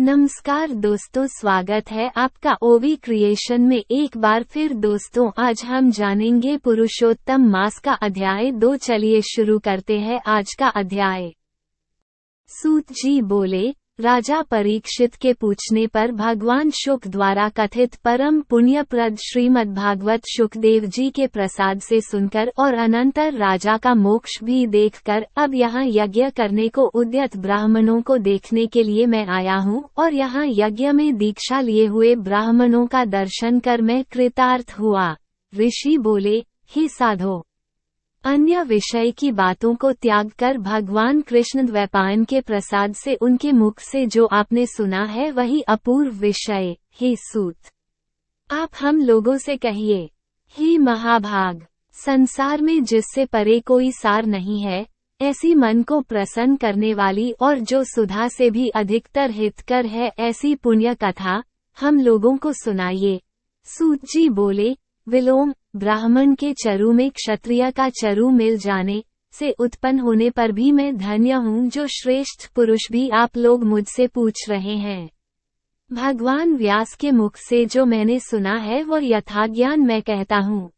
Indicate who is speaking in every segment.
Speaker 1: नमस्कार दोस्तों, स्वागत है आपका ओवी क्रिएशन में एक बार फिर। दोस्तों, आज हम जानेंगे पुरुषोत्तम मास का अध्याय 2। चलिए शुरू करते हैं आज का अध्याय। सूत जी बोले, राजा परीक्षित के पूछने पर भगवान शुक द्वारा कथित परम पुण्यप्रद श्रीमद् भागवत शुकदेव जी के प्रसाद से सुनकर और अनंतर राजा का मोक्ष भी देखकर अब यहाँ यज्ञ करने को उद्यत ब्राह्मणों को देखने के लिए मैं आया हूँ और यहाँ यज्ञ में दीक्षा लिए हुए ब्राह्मणों का दर्शन कर मैं कृतार्थ हुआ। ऋषि बोले, हे साधो, अन्य विषय की बातों को त्याग कर भगवान कृष्ण द्वैपायन के प्रसाद से उनके मुख से जो आपने सुना है वही अपूर्व विषय। हे सूत, आप हम लोगों से कहिए। हे महाभाग, संसार में जिससे परे कोई सार नहीं है, ऐसी मन को प्रसन्न करने वाली और जो सुधा से भी अधिकतर हितकर है, ऐसी पुण्य कथा हम लोगों को सुनाइए। सूत जी बोले, विलोम, ब्राह्मण के चरु में क्षत्रिय का चरु मिल जाने से उत्पन्न होने पर भी मैं धन्य हूँ, जो श्रेष्ठ पुरुष भी आप लोग मुझसे पूछ रहे हैं। भगवान व्यास के मुख से जो मैंने सुना है वो यथाज्ञान मैं कहता हूँ।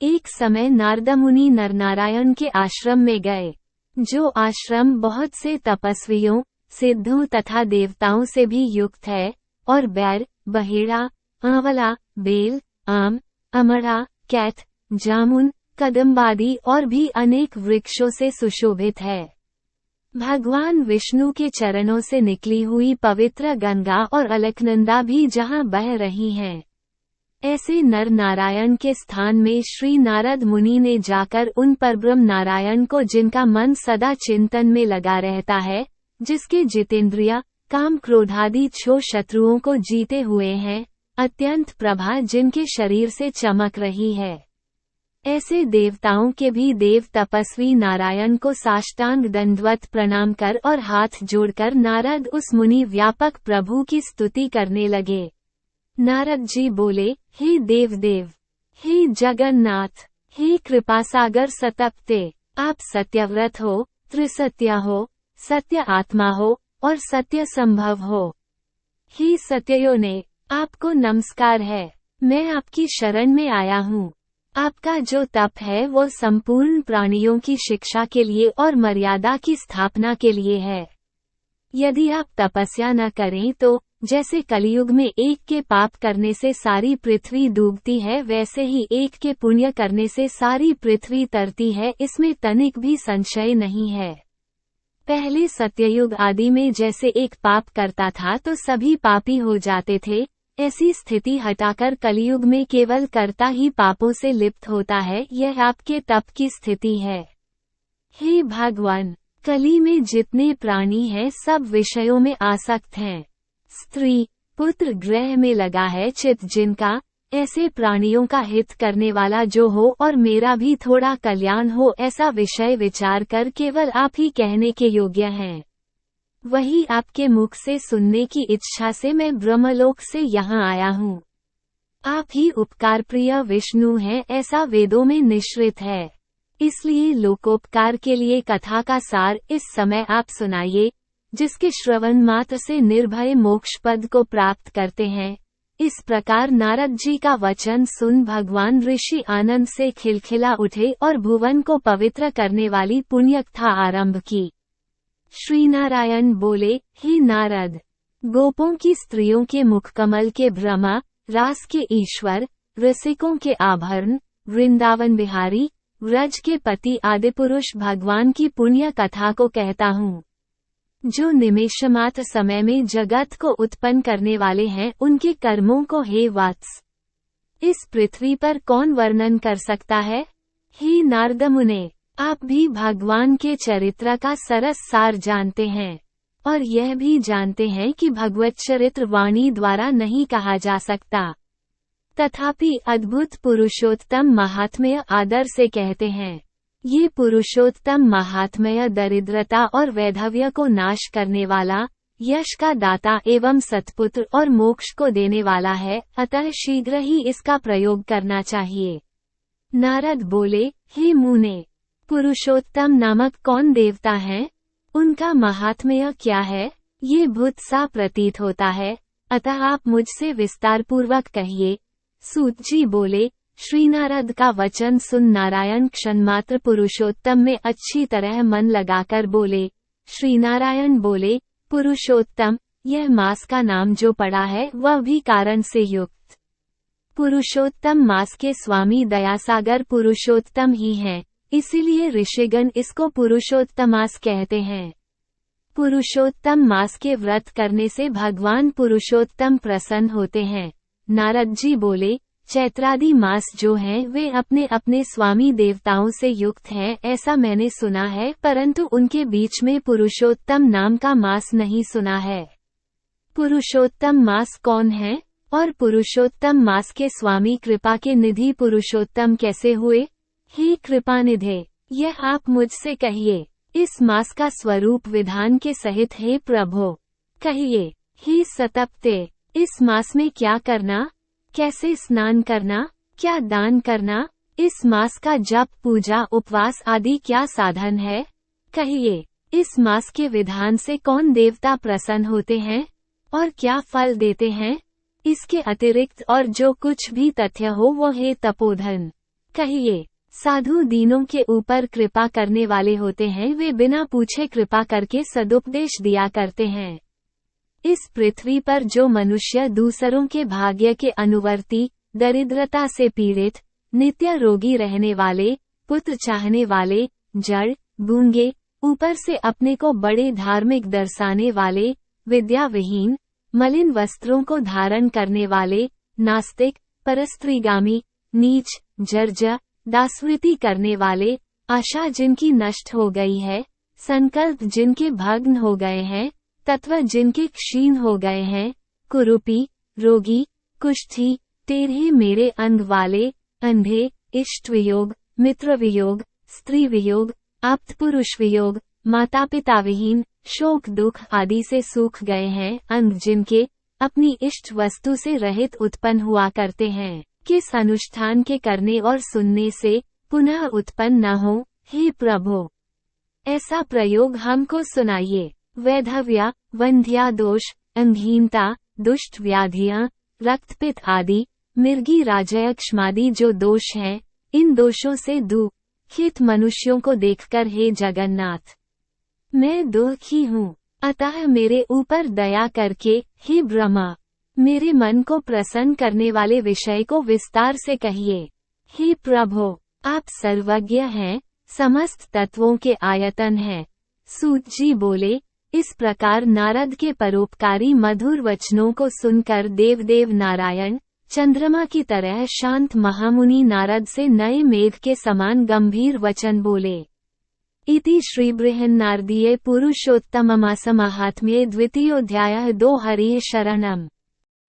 Speaker 1: एक समय नारद मुनि नरनारायण के आश्रम में गए, जो आश्रम बहुत से तपस्वियों, सिद्धों तथा देवताओं से भी युक्त है और बैर, बहेड़ा, आंवला, बेल, आम, अमरा, कैथ, जामुन, कदम्बादि और भी अनेक वृक्षों से सुशोभित है। भगवान विष्णु के चरणों से निकली हुई पवित्र गंगा और अलकनंदा भी जहाँ बह रही हैं। ऐसे नर नारायण के स्थान में श्री नारद मुनि ने जाकर उन परब्रह्म नारायण को, जिनका मन सदा चिंतन में लगा रहता है, जिसके जितेंद्रिय, काम, क्रोधादि छो शत्रुओं को जीते हुए हैं, अत्यंत प्रभा जिनके शरीर से चमक रही है, ऐसे देवताओं के भी देव तपस्वी नारायण को साष्टांग दंडवत प्रणाम कर और हाथ जोड़कर नारद उस मुनि व्यापक प्रभु की स्तुति करने लगे। नारद जी बोले, हे देवदेव, हे जगन्नाथ, हे कृपासागर सतप्ते, आप सत्यव्रत हो, त्रिसत्य हो, सत्य आत्मा हो और सत्य संभव हो। हे सत्ययोने, आपको नमस्कार है। मैं आपकी शरण में आया हूँ। आपका जो तप है वो संपूर्ण प्राणियों की शिक्षा के लिए और मर्यादा की स्थापना के लिए है। यदि आप तपस्या न करें तो जैसे कलियुग में एक के पाप करने से सारी पृथ्वी डूबती है, वैसे ही एक के पुण्य करने से सारी पृथ्वी तरती है, इसमें तनिक भी संशय नहीं है। पहले सत्ययुग आदि में जैसे एक पाप करता था तो सभी पापी हो जाते थे, ऐसी स्थिति हटाकर कलियुग में केवल कर्ता ही पापों से लिप्त होता है। यह आपके तप की स्थिति है। हे भगवान, कली में जितने प्राणी हैं सब विषयों में आसक्त हैं। स्त्री, पुत्र, ग्रह में लगा है चित जिनका, ऐसे प्राणियों का हित करने वाला जो हो और मेरा भी थोड़ा कल्याण हो, ऐसा विषय विचार कर केवल आप ही कहने के योग्य हैं। वही आपके मुख से सुनने की इच्छा से मैं ब्रह्मलोक से यहाँ आया हूँ। आप ही उपकार प्रिय विष्णु हैं, ऐसा वेदों में निश्चित है। इसलिए लोकोपकार के लिए कथा का सार इस समय आप सुनाइए, जिसके श्रवण मात्र से निर्भय मोक्ष पद को प्राप्त करते हैं। इस प्रकार नारद जी का वचन सुन भगवान ऋषि आनंद से खिलखिला उठे और भुवन को पवित्र करने वाली पुण्यकथा आरंभ की। श्री नारायण बोले, हे नारद, गोपों की स्त्रियों के मुखकमल के ब्रह्मा, रास के ईश्वर, रसिकों के आभरण, वृंदावन बिहारी, व्रज के पति आदि पुरुष भगवान की पुण्य कथा को कहता हूँ, जो निमेषमात्र समय में जगत को उत्पन्न करने वाले हैं। उनके कर्मों को हे वत्स, इस पृथ्वी पर कौन वर्णन कर सकता है। हे नारद मुने, आप भी भगवान के चरित्र का सरस सार जानते हैं और यह भी जानते हैं कि भगवत चरित्र वाणी द्वारा नहीं कहा जा सकता, तथापि अद्भुत पुरुषोत्तम महात्म्य आदर से कहते हैं। ये पुरुषोत्तम महात्म्य दरिद्रता और वैधव्य को नाश करने वाला, यश का दाता एवं सत्पुत्र और मोक्ष को देने वाला है, अतः शीघ्र ही इसका प्रयोग करना चाहिए। नारद बोले, हे मुने, पुरुषोत्तम नामक कौन देवता हैं? उनका महात्म्य क्या है? ये भूत सा प्रतीत होता है, अतः आप मुझसे विस्तार पूर्वक कहिए। सूत जी बोले, श्री नारद का वचन सुन नारायण क्षणमात्र पुरुषोत्तम में अच्छी तरह मन लगाकर बोले। श्री नारायण बोले, पुरुषोत्तम, यह मास का नाम जो पड़ा है वह भी कारण से युक्त। पुरुषोत्तम मास के स्वामी दयासागर पुरुषोत्तम ही हैं, इसीलिए ऋषिगण इसको पुरुषोत्तमास कहते हैं। पुरुषोत्तम मास के व्रत करने से भगवान पुरुषोत्तम प्रसन्न होते हैं। नारद जी बोले, चैत्रादि मास जो हैं वे अपने अपने स्वामी देवताओं से युक्त हैं, ऐसा मैंने सुना है, परंतु उनके बीच में पुरुषोत्तम नाम का मास नहीं सुना है। पुरुषोत्तम मास कौन है और पुरुषोत्तम मास के स्वामी कृपा के निधि पुरुषोत्तम कैसे हुए? हे कृपानिधे, यह आप मुझसे कहिए। इस मास का स्वरूप विधान के सहित हे प्रभो कहिए। हे सतप्ते, इस मास में क्या करना, कैसे स्नान करना, क्या दान करना, इस मास का जप पूजा उपवास आदि क्या साधन है, कहिए। इस मास के विधान से कौन देवता प्रसन्न होते हैं और क्या फल देते हैं? इसके अतिरिक्त और जो कुछ भी तथ्य हो वो हे तपोधन कहिए। साधु दीनों के ऊपर कृपा करने वाले होते हैं, वे बिना पूछे कृपा करके सदुपदेश दिया करते हैं। इस पृथ्वी पर जो मनुष्य दूसरों के भाग्य के अनुवर्ती, दरिद्रता से पीड़ित, नित्य रोगी रहने वाले, पुत्र चाहने वाले, जड़, गूंगे, ऊपर से अपने को बड़े धार्मिक दर्शाने वाले, विद्या विहीन, मलिन वस्त्रों को धारण करने वाले, नास्तिक, परस्त्रीगामी, नीच, जर्जर, दासवृत्ति करने वाले, आशा जिनकी नष्ट हो गई है, संकल्प जिनके भग्न हो गए हैं, तत्व जिनके क्षीण हो गए हैं, कुरूपी, रोगी, कुष्ठी, टेढ़े मेरे अंग वाले, अंधे, इष्ट वियोग, मित्र वियोग, स्त्री वियोग, आप्त पुरुष वियोग, माता पिता विहीन, शोक दुख आदि से सूख गए हैं, अंग जिनके अपनी इष्ट वस्तु से रहित उत्पन्न हुआ करते हैं, किस अनुष्ठान के करने और सुनने से पुनः उत्पन्न न हो, हे प्रभो ऐसा प्रयोग हमको सुनाइए। वैधव्या, वंध्या दोष, अंगहीनता, दुष्ट व्याधियां, रक्तपित्त आदि, मिर्गी राजयक्षमादि जो दोष हैं, इन दोषों से दुखित मनुष्यों को देखकर हे जगन्नाथ मैं दुखी हूँ, अतः मेरे ऊपर दया करके हे ब्रह्मा मेरे मन को प्रसन्न करने वाले विषय को विस्तार से कहिए। हे प्रभो आप सर्वज्ञ हैं, समस्त तत्वों के आयतन हैं। सूत जी बोले, इस प्रकार नारद के परोपकारी मधुर वचनों को सुनकर देवदेव नारायण चंद्रमा की तरह शांत महामुनि नारद से नए मेघ के समान गंभीर वचन बोले। इति श्री बृहन्नारदीये पुरुषोत्तममास महात्म्ये द्वितीयोऽध्यायः। दो हरिः शरणम्।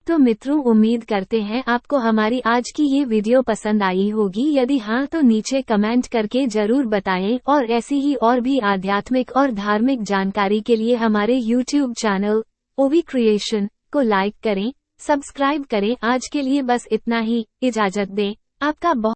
Speaker 1: तो मित्रों, उम्मीद करते हैं आपको हमारी आज की ये वीडियो पसंद आई होगी। यदि हाँ तो नीचे कमेंट करके जरूर बताएं और ऐसी ही और भी आध्यात्मिक और धार्मिक जानकारी के लिए हमारे YouTube चैनल ओवी क्रिएशन को लाइक करें, सब्सक्राइब करें। आज के लिए बस इतना ही, इजाजत दें। आपका बहुत